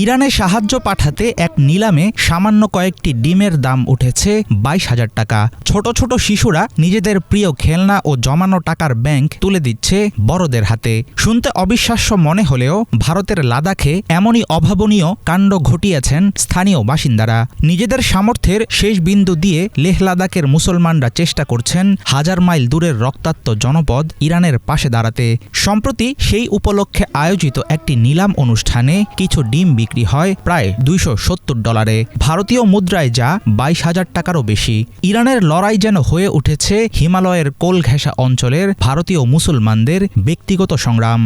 ইরানে সাহায্য পাঠাতে এক নিলামে সামান্য কয়েকটি ডিমের দাম উঠেছে 22,000 টাকা। ছোট ছোট শিশুরা নিজেদের প্রিয় খেলনা ও জমানো টাকার ব্যাংক তুলে দিচ্ছে বড়দের হাতে। শুনতে অবিশ্বাস্য মনে হলেও ভারতের লাদাখে এমনই অভাবনীয় কাণ্ড ঘটিয়েছেন স্থানীয় বাসিন্দারা। নিজেদের সামর্থ্যের শেষ বিন্দু দিয়ে লেহ লাদাখের মুসলমানরা চেষ্টা করছেন হাজার মাইল দূরের রক্তাক্ত জনপদ ইরানের পাশে দাঁড়াতে। সম্প্রতি সেই উপলক্ষে আয়োজিত একটি নিলাম অনুষ্ঠানে কিছু ডিম বিক্রি হয় প্রায় $270, ভারতীয় মুদ্রায় যা 22,000 টাকারও বেশি। ইরানের লড়াই যেন হয়ে উঠেছে হিমালয়ের কোল ঘেঁষা অঞ্চলের ভারতীয় মুসলমানদের ব্যক্তিগত সংগ্রাম।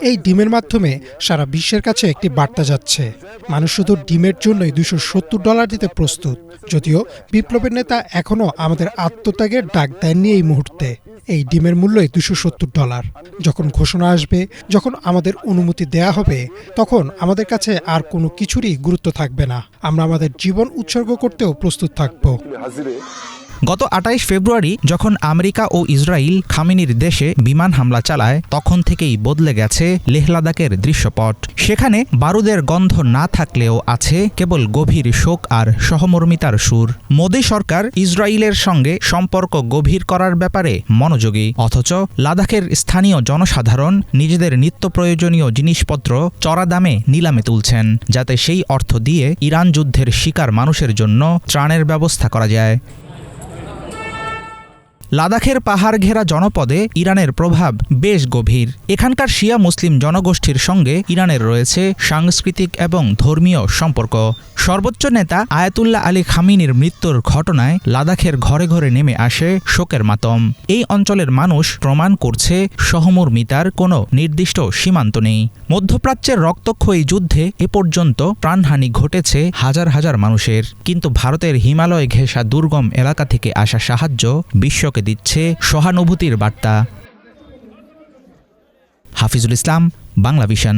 এই ডিমের মাধ্যমে সারা বিশ্বের কাছে একটি বার্তা যাচ্ছে, মানুষ শুধু ডিমের জন্যই $270 দিতে প্রস্তুত। যদিও বিপ্লবের নেতা এখনও আমাদের আত্মত্যাগের ডাক দেননি এই মুহূর্তে। এই ডিমের মূল্যই $270। যখন ঘোষণা আসবে, যখন আমাদের অনুমতি দেয়া হবে, তখন আমাদের কাছে আর কোনো কিছুরই গুরুত্ব থাকবে না। আমরা আমাদের জীবন উৎসর্গ করতেও প্রস্তুত থাকব। গত 28 ফেব্রুয়ারি যখন আমেরিকা ও ইসরায়েল খামেনির দেশে বিমান হামলা চালায়, তখন থেকেই বদলে গেছে লেহ লাদাখের দৃশ্যপট। সেখানে বারুদের গন্ধ না থাকলেও আছে কেবল গভীর শোক আর সহমর্মিতার সুর। মোদি সরকার ইসরায়েলের সঙ্গে সম্পর্ক গভীর করার ব্যাপারে মনোযোগী, অথচ লাদাখের স্থানীয় জনসাধারণ নিজেদের নিত্য প্রয়োজনীয় জিনিসপত্র চড়া দামে নিলামে তুলছেন, যাতে সেই অর্থ দিয়ে ইরান যুদ্ধের শিকার মানুষের জন্য ত্রাণের ব্যবস্থা করা যায়। লাদাখের পাহাড় ঘেরা জনপদে ইরানের প্রভাব বেশ গভীর। এখানকার শিয়া মুসলিম জনগোষ্ঠীর সঙ্গে ইরানের রয়েছে সাংস্কৃতিক এবং ধর্মীয় সম্পর্ক। সর্বোচ্চ নেতা আয়াতুল্লাহ আলী খামেনির মৃত্যুর ঘটনায় লাদাখের ঘরে ঘরে নেমে আসে শোকের মাতম। এই অঞ্চলের মানুষ প্রমাণ করছে সহমর্মিতার কোনো নির্দিষ্ট সীমান্ত নেই। মধ্যপ্রাচ্যের রক্তক্ষয়ী যুদ্ধে এ পর্যন্ত প্রাণহানি ঘটেছে হাজার হাজার মানুষের, কিন্তু ভারতের হিমালয় ঘেঁষা দুর্গম এলাকা থেকে আসা সাহায্য বিশ্বকে দিচ্ছে সহানুভূতির বার্তা। হাফিজুল ইসলাম, বাংলা ভিশন।